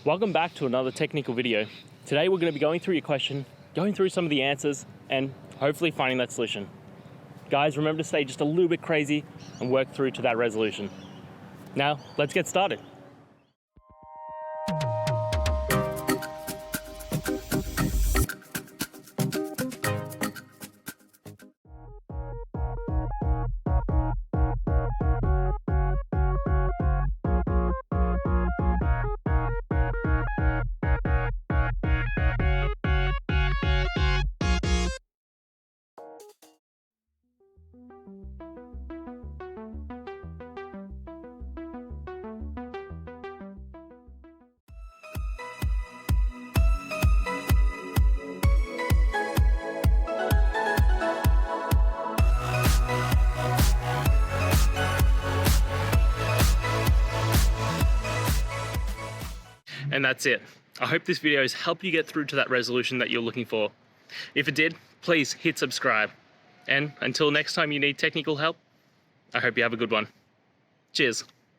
Welcome back to another technical video. Today we're going to be going through your question, going through some of the answers, and hopefully finding that solution. Guys, remember to stay just a little bit crazy and work through to that resolution. Now, let's get started. And that's it. I hope this video has helped you get through to that resolution that you're looking for. If it did, please hit subscribe. And until next time you need technical help, I hope you have a good one. Cheers.